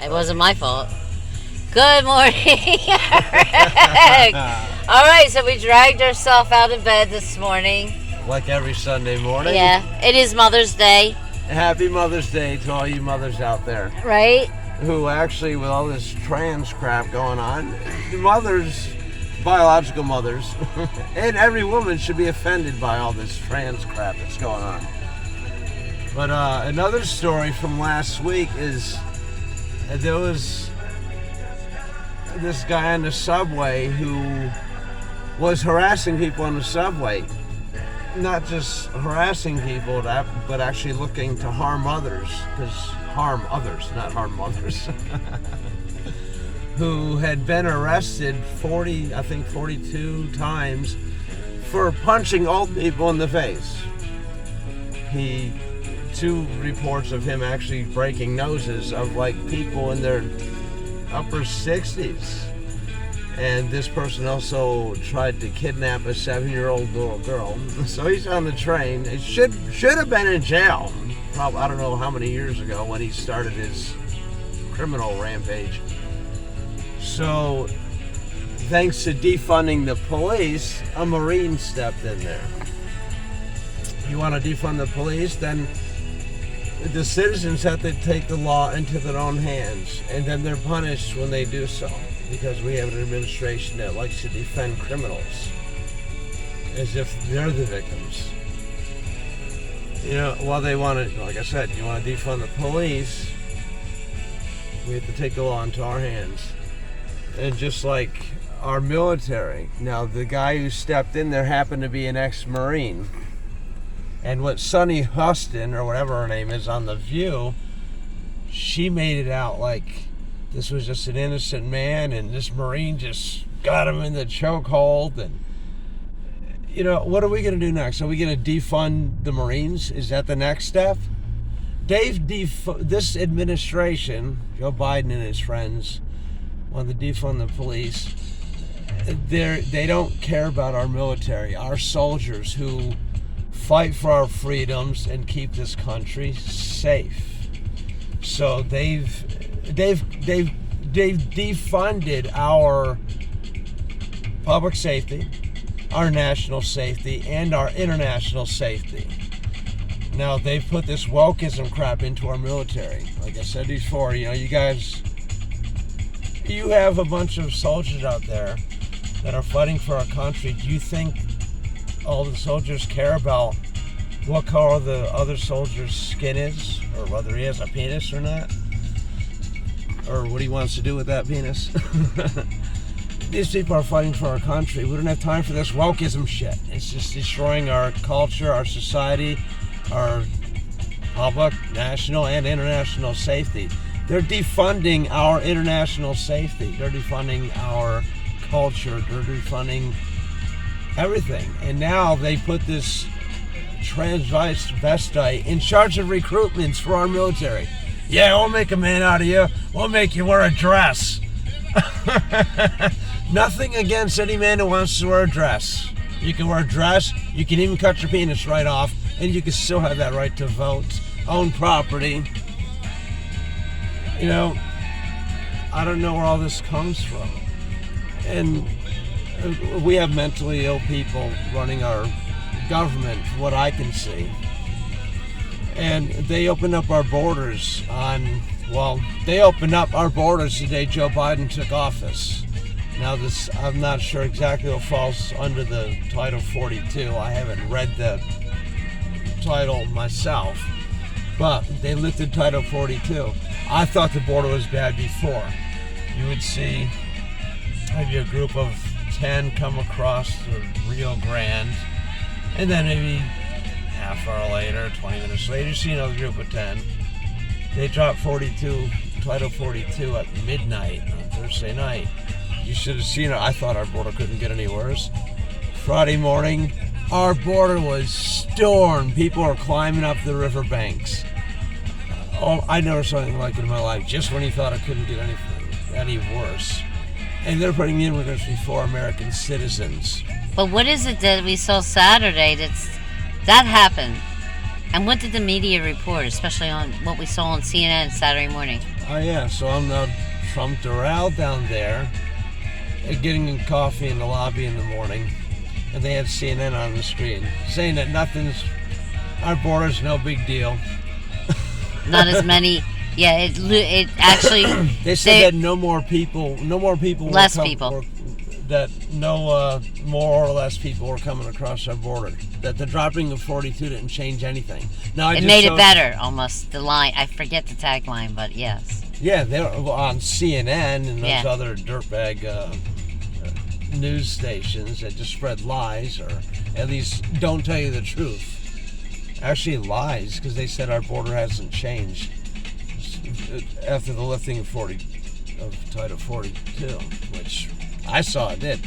It wasn't my fault. Good morning, Eric. All right, so we dragged ourselves out of bed this morning. Like every Sunday morning. Yeah, it is Mother's Day. Happy Mother's Day to all you mothers out there. Right? Who actually, with all this trans crap going on, mothers, biological mothers, and every woman should be offended by all this trans crap that's going on. But another story from last week is there was this guy on the subway who was harassing people on the subway. Not just harassing people, but actually looking to harm others. Because harm others, not harm mothers. Who had been arrested 42 times for punching old people in the face. Two reports of him actually breaking noses of like people in their upper 60s. And this person also tried to kidnap a 7-year-old little girl. So he's on the train. He should have been in jail. Probably, I don't know how many years ago when he started his criminal rampage. So thanks to defunding the police, a Marine stepped in there. You want to defund the police, then the citizens have to take the law into their own hands, and then they're punished when they do so, because we have an administration that likes to defend criminals as if they're the victims. You know, while they want to, like I said, you want to defund the police, we have to take the law into our hands. And just like our military, now the guy who stepped in there happened to be an ex-Marine. And what Sunny Huston, or whatever her name is, on The View, she made it out like this was just an innocent man and this Marine just got him in the chokehold. And, you know, what are we going to do next? Are we going to defund the Marines? Is that the next step? This administration, Joe Biden and his friends, want to defund the police. They don't care about our military, our soldiers who fight for our freedoms and keep this country safe. So they've defunded our public safety, our national safety, and our international safety. Now they've put this wokeism crap into our military. Like I said before, you know, you guys, you have a bunch of soldiers out there that are fighting for our country. Do you think all the soldiers care about what color the other soldier's skin is, or whether he has a penis or not, or what he wants to do with that penis? These people are fighting for our country. We don't have time for this wokeism shit. It's just destroying our culture, our society, our public, national, and international safety. They're defunding our international safety. They're defunding our culture. They're defunding everything. And now they put this transvestite in charge of recruitments for our military. Yeah, we'll make a man out of you. We'll make you wear a dress. Nothing against any man who wants to wear a dress. You can wear a dress, you can even cut your penis right off, and you can still have that right to vote, own property. You know, I don't know where all this comes from. And we have mentally ill people running our government, from what I can see. And they opened up our borders they opened up our borders the day Joe Biden took office. Now this, I'm not sure exactly what falls under the Title 42. I haven't read the title myself, but they lifted Title 42. I thought the border was bad before. You would see maybe a group of 10 come across the Rio Grande, and then maybe half hour later, 20 minutes later, you see another group of 10. They dropped Title 42 at midnight on Thursday night. You should have seen it. I thought our border couldn't get any worse. Friday morning, our border was stormed. People were climbing up the riverbanks. Oh, I never saw anything like it in my life, just when you thought it couldn't get any worse. And they're putting the immigrants before American citizens. But what is it that we saw Saturday that happened? And what did the media report, especially on what we saw on CNN Saturday morning? Oh yeah, so I'm now Trump Doral down there, getting coffee in the lobby in the morning, and they had CNN on the screen saying that our border's no big deal. Not as many. Yeah, it actually. They said that no more people. Less people. More or less people were coming across our border. That the dropping of 42 didn't change anything. Now it made it better, almost. The line, I forget the tagline, but yes. Yeah, they're on CNN and those other dirtbag news stations that just spread lies, or at least don't tell you the truth. Actually lies, because they said our border hasn't changed after the lifting of Title 42, which I saw it did,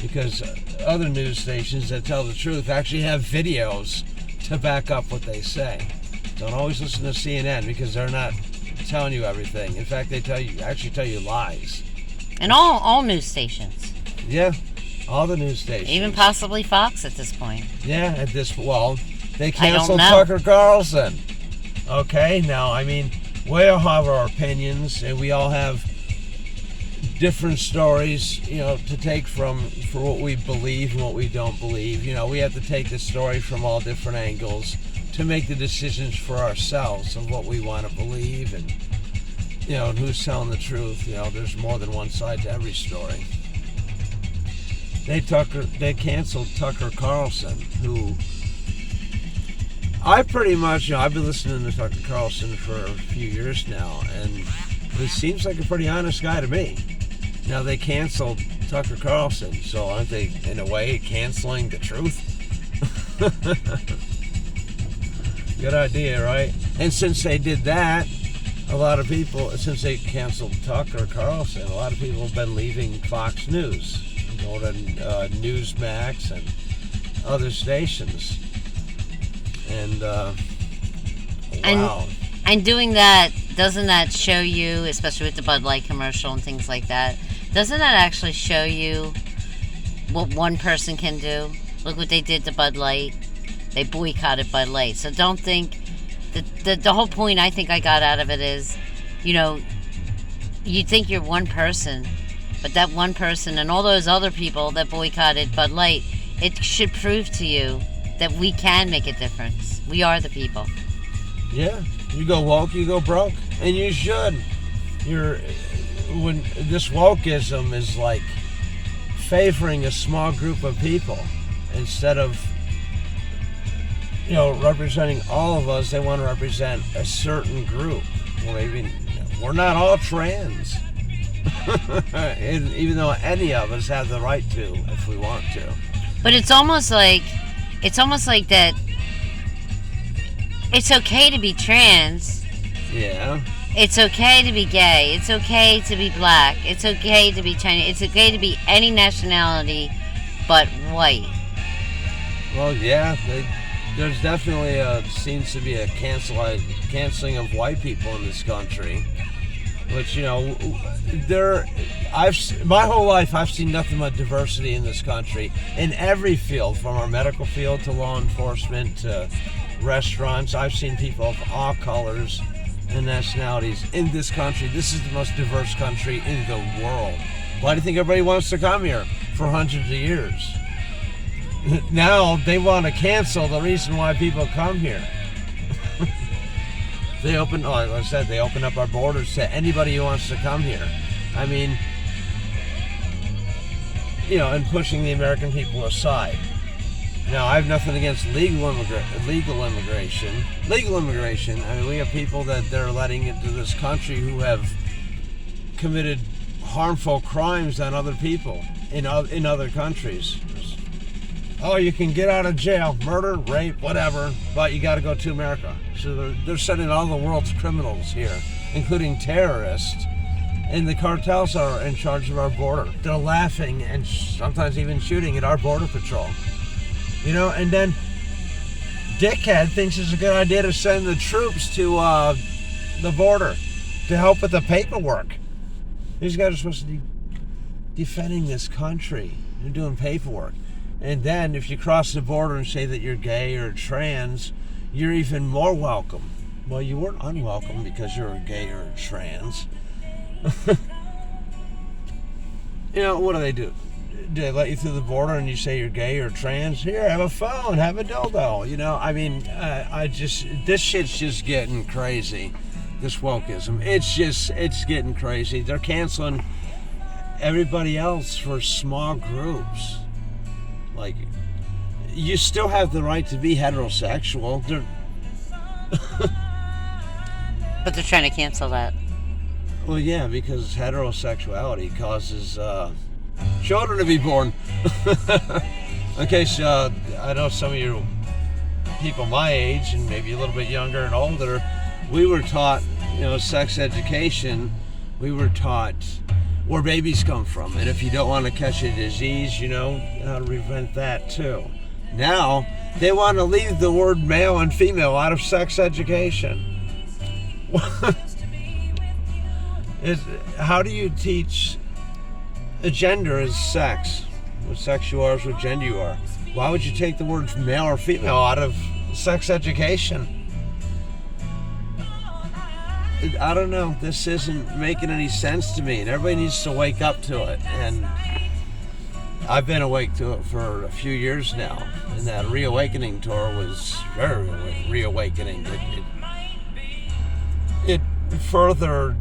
because other news stations that tell the truth actually have videos to back up what they say. Don't always listen to CNN, because they're not telling you everything. In fact, they tell you lies. And all news stations. Yeah, all the news stations. Even possibly Fox at this point. Yeah, they canceled Tucker Carlson. Okay, now, I mean, we all have our opinions, and we all have different stories, to take for what we believe and what we don't believe. We have to take the story from all different angles to make the decisions for ourselves of what we want to believe, and and who's telling the truth. There's more than one side to every story. They canceled Tucker Carlson, who I've been listening to Tucker Carlson for a few years now, and he seems like a pretty honest guy to me. Now they canceled Tucker Carlson, so aren't they in a way canceling the truth? Good idea, right? And since they did that, since they canceled Tucker Carlson, a lot of people have been leaving Fox News, going to Newsmax and other stations. And wow. And doing that, doesn't that show you, especially with the Bud Light commercial and things like that, doesn't that actually show you what one person can do? Look what they did to Bud Light. They boycotted Bud Light. So don't think the whole point I think I got out of it is, you think you're one person, but that one person and all those other people that boycotted Bud Light, it should prove to you that we can make a difference. We are the people. Yeah, you go woke, you go broke, and you should. When this wokeism is like favoring a small group of people instead of representing all of us. They want to represent a certain group. We're not all trans. Even though any of us have the right to, if we want to. But it's almost like that. It's okay to be trans. Yeah. It's okay to be gay. It's okay to be black. It's okay to be Chinese. It's okay to be any nationality but white. Well, yeah. There's definitely seems to be a canceling of white people in this country. Which, my whole life I've seen nothing but diversity in this country. In every field, from our medical field to law enforcement to restaurants. I've seen people of all colors and nationalities in this country. This is the most diverse country in the world. Why do you think everybody wants to come here for hundreds of years? Now they want to cancel the reason why people come here. Like I said, they open up our borders to anybody who wants to come here. I mean, and pushing the American people aside. Now, I have nothing against legal immigration. Legal immigration, I mean, we have people that they're letting into this country who have committed harmful crimes on other people in other countries. Oh, you can get out of jail, murder, rape, whatever, but you got to go to America. So they're sending all the world's criminals here, including terrorists, and the cartels are in charge of our border. They're laughing and sometimes even shooting at our border patrol. And then dickhead thinks it's a good idea to send the troops to the border to help with the paperwork. These guys are supposed to be defending this country. They're doing paperwork. And then if you cross the border and say that you're gay or trans, you're even more welcome. Well, you weren't unwelcome because you're gay or trans. You know, what do? Do they let you through the border and you say you're gay or trans? Here, have a phone, have a dildo. You know, I mean, this shit's just getting crazy. This wokeism, it's getting crazy. They're canceling everybody else for small groups. Like, you still have the right to be heterosexual. But they're trying to cancel that. Well, yeah, because heterosexuality causes children to be born. In case I know some of you people my age and maybe a little bit younger and older, we were taught, you know, sex education. We were taught where babies come from, and if you don't want to catch a disease, you know how to prevent that too. Now they want to leave the word male and female out of sex education. How do you teach a gender is sex? What sex you are is what gender you are. Why would you take the words male or female out of sex education? I don't know. This isn't making any sense to me, and everybody needs to wake up to it. And I've been awake to it for a few years now, and that reawakening tour was very reawakening. It further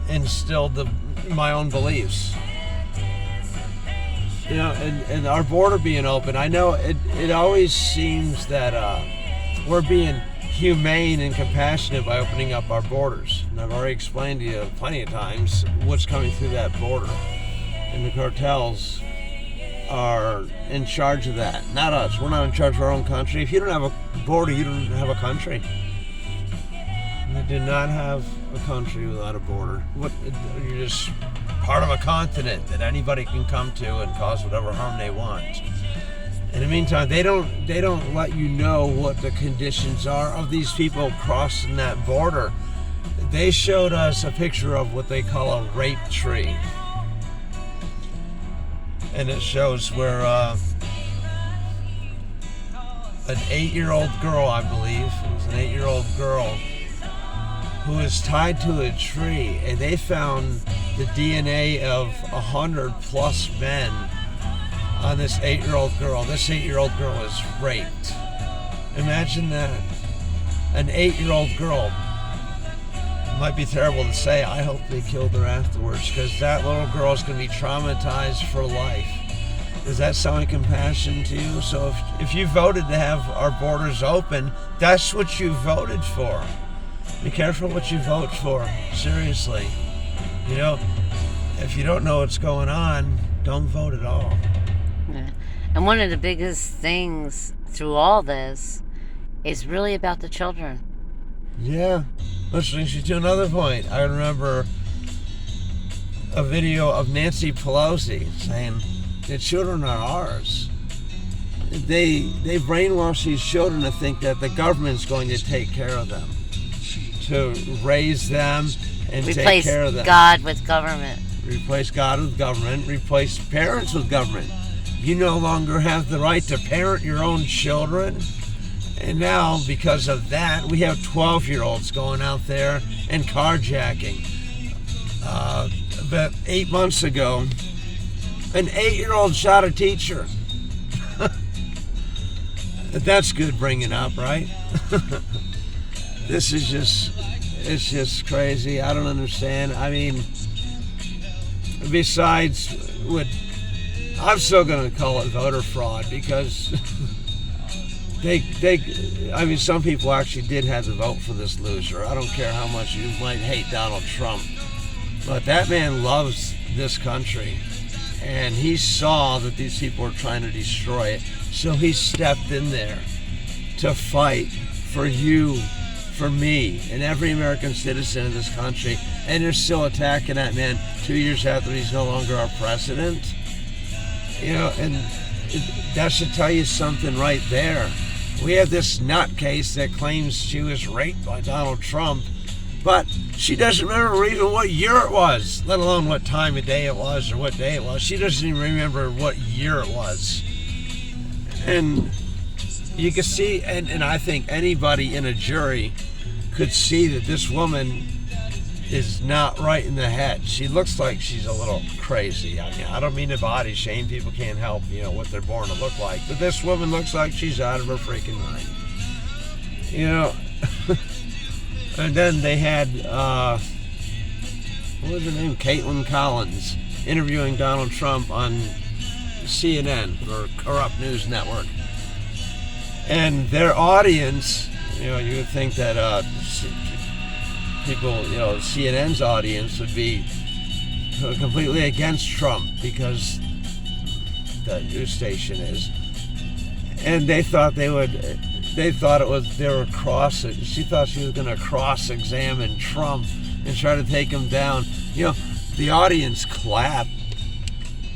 instilled my own beliefs. You know, and our border being open, I know it always seems that we're being humane and compassionate by opening up our borders. And I've already explained to you plenty of times what's coming through that border. And the cartels are in charge of that, not us. We're not in charge of our own country. If you don't have a border, you don't have a country. You do not have a country without a border. You're just part of a continent that anybody can come to and cause whatever harm they want. In the meantime, they don't let you know what the conditions are of these people crossing that border. They showed us a picture of what they call a rape tree. And it shows where an 8-year-old girl, I believe, it was an 8-year-old girl who was tied to a tree, and they found the DNA of 100 plus men on this 8-year-old girl. This 8-year-old girl was raped. Imagine that. An 8-year-old girl. It might be terrible to say. I hope they killed her afterwards, because that little girl is going to be traumatized for life. Does that sound like compassion to you? So if you voted to have our borders open, that's what you voted for. Be careful what you vote for. Seriously. You know, if you don't know what's going on, don't vote at all. Yeah. And one of the biggest things through all this is really about the children. Yeah. Which brings you to another point. I remember a video of Nancy Pelosi saying, the children are ours. They brainwash these children to think that the government's going to take care of them, to raise them and take care of them. Replace God with government. Replace God with government. Replace parents with government. You no longer have the right to parent your own children. And now, because of that, we have 12-year-olds going out there and carjacking. About 8 months ago, an 8-year-old shot a teacher. That's good bringing up, right? This is it's just crazy. I don't understand. I mean, besides, I'm still going to call it voter fraud, because I mean, some people actually did have to vote for this loser. I don't care how much you might hate Donald Trump, but that man loves this country, and he saw that these people were trying to destroy it, so he stepped in there to fight for you, for me, and every American citizen in this country, and they're still attacking that man 2 years after he's no longer our president. You know, and that should tell you something right there. We have this nutcase that claims she was raped by Donald Trump, but she doesn't remember even what year it was, let alone what time of day it was or what day it was. She doesn't even remember what year it was. And you can see, and I think anybody in a jury could see that this woman is not right in the head. She looks like she's a little crazy. I mean, I don't mean to body shame. People can't help, what they're born to look like. But this woman looks like she's out of her freaking mind. And then they had, what was her name? Caitlin Collins interviewing Donald Trump on CNN, or Corrupt News Network. And their audience, you would think that people, CNN's audience would be completely against Trump because the news station is. And they thought they were she thought she was going to cross-examine Trump and try to take him down. The audience clapped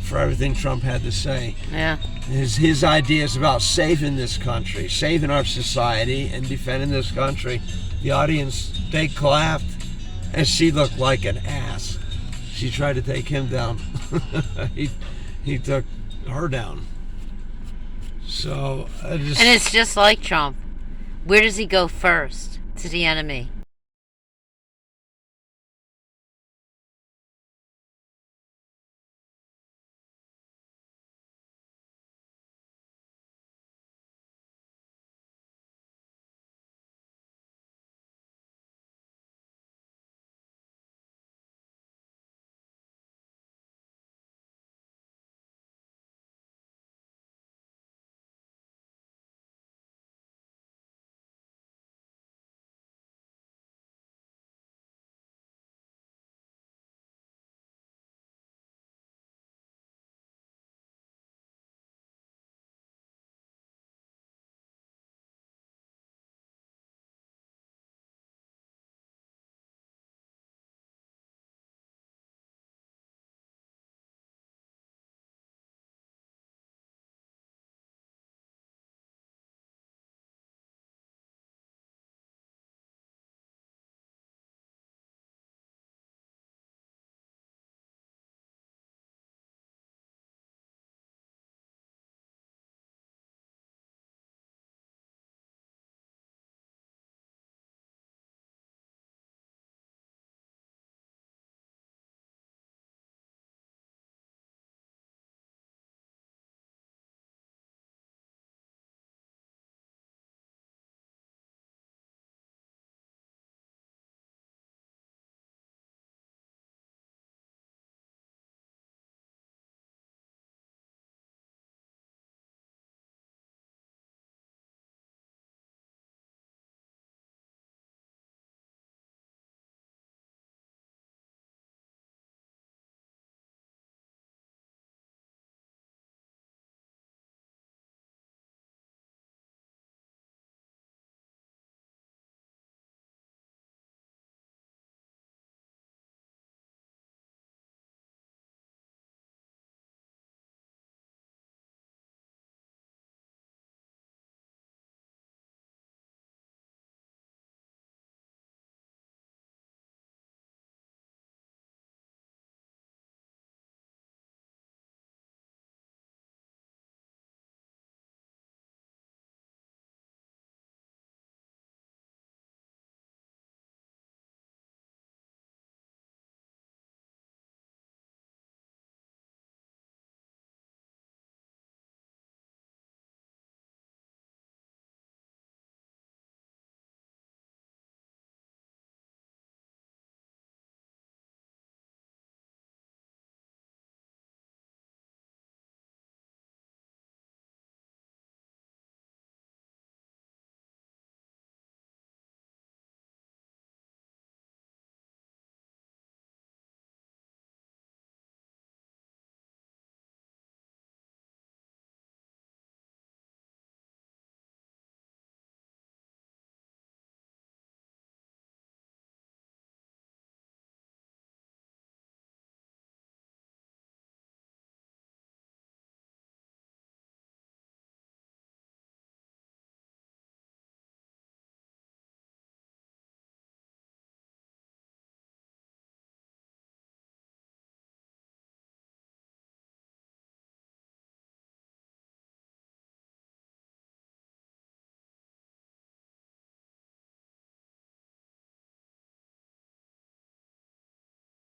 for everything Trump had to say. Yeah. His ideas about saving this country, saving our society, and defending this country. The audience, they clapped, and she looked like an ass. She tried to take him down. he took her down. So And it's just like Trump. Where does he go first? To the enemy.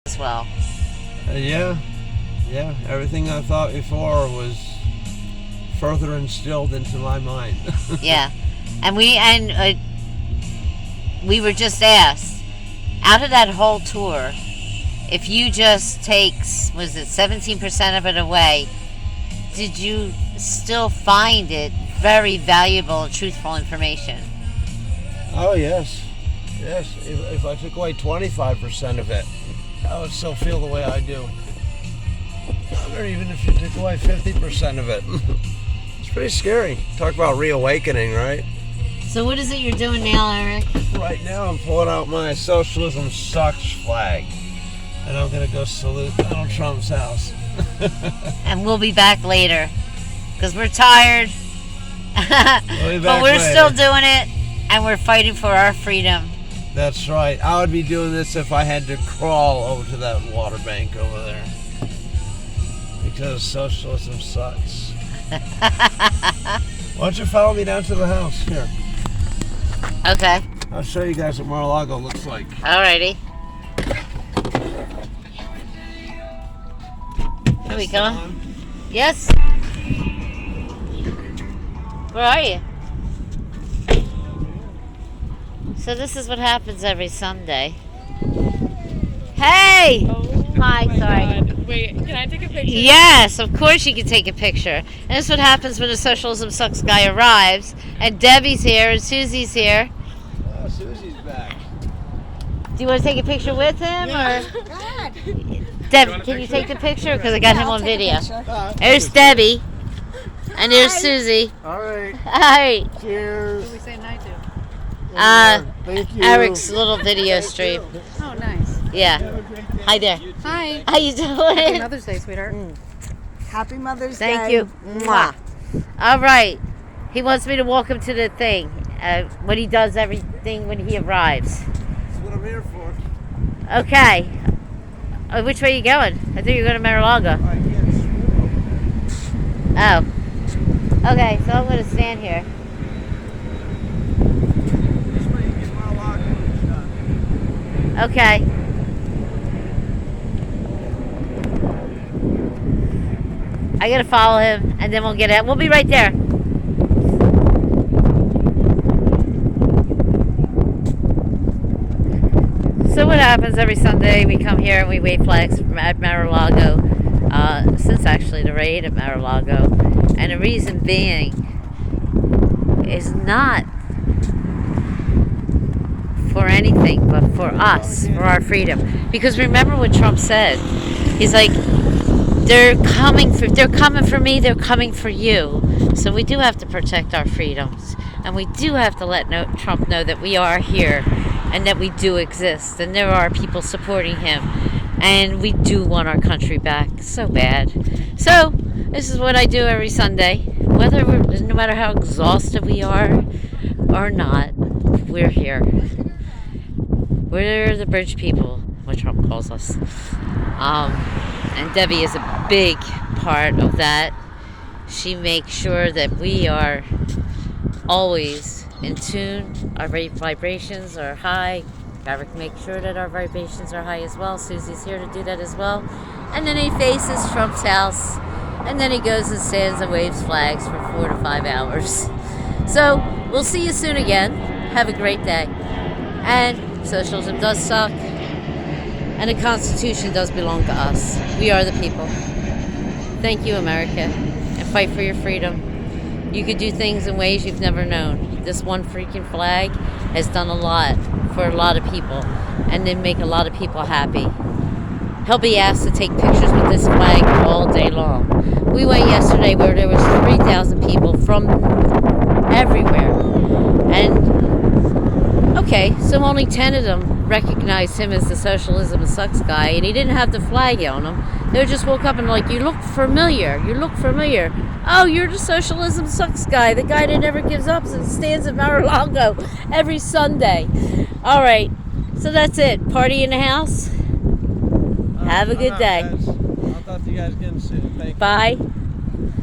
as well. Yeah. Everything I thought before was further instilled into my mind. Yeah, and we were just asked, out of that whole tour, if you just take, was it 17% of it away, did you still find it very valuable and truthful information? Oh, yes. If I took away 25% of it, I would still feel the way I do. Or even if you took away 50% of it. It's pretty scary. Talk about reawakening, right? So what is it you're doing now, Eric? Right now I'm pulling out my Socialism Sucks flag. And I'm going to go salute Donald Trump's house. And we'll be back later. Because we're tired. We'll but we're still doing it. And we're fighting for our freedom. That's right. I would be doing this if I had to crawl over to that water bank over there. Because socialism sucks. Why don't you follow me down to the house? Here. Okay. I'll show you guys what Mar-a-Lago looks like. Alrighty. Here we go. Yes. Where are you? So this is what happens every Sunday. Hey! Oh, hi, my sorry. God. Wait, can I take a picture? Yes, of course you can take a picture. And this is what happens when the Socialism Sucks guy arrives. And Debbie's here and Susie's here. Oh, Susie's back. Do you want to take a picture with him? Yeah. Or? Deb, can you take the picture? Because I got him on video. Ah, There's Debbie. And there's Susie. all right. Hi. Cheers. Who we say night to? Thank you. Eric's little video stream. Oh, nice. Yeah. Hi there. Hi. How you Happy doing? Mother's Day, sweetheart. Happy Mother's Day. Thank you. Mwah. All right. He wants me to walk him to the thing. When he does everything when he arrives. That's what I'm here for. Okay. Which way are you going? I think you're going to Mar-a-Lago. I can't swim. Oh. Okay, so I'm going to stand here. This way you get Mar-a-Lago shot. Okay. I got to follow him, and then we'll get out. We'll be right there. So what happens every Sunday, we come here and we wave flags at Mar-a-Lago, since actually the raid at Mar-a-Lago. And the reason being is not for anything, but for us, for our freedom. Because remember what Trump said. He's like, they're coming for me, they're coming for you. So we do have to protect our freedoms. And we do have to let Trump know that we are here. And that we do exist, and there are people supporting him, and we do want our country back so bad. So this is what I do every Sunday, no matter how exhausted we are or not. We're here. We're the bridge people, what Trump calls us, and Debbie is a big part of that. She makes sure that we are always in tune, our vibrations are high. Eric makes sure that our vibrations are high as well. Susie's here to do that as well. And then he faces Trump's house, and then he goes and stands and waves flags for 4 to 5 hours. So we'll see you soon again. Have a great day. And socialism does suck, and the Constitution does belong to us. We are the people. Thank you, America, and fight for your freedom. You could do things in ways you've never known. This one freaking flag has done a lot for a lot of people, and then make a lot of people happy. He'll be asked to take pictures with this flag all day long. We went yesterday where there was 3,000 people from everywhere. And, okay, so only 10 of them recognized him as the Socialism Sucks guy, and he didn't have the flag on him. They just woke up and like, you look familiar. You look familiar. Oh, you're the Socialism Sucks guy, the guy that never gives up and stands at Mar-a-Lago every Sunday. All right, so that's it. Party in the house. Have a good day. I'll talk to you guys again soon. Thank you. Bye.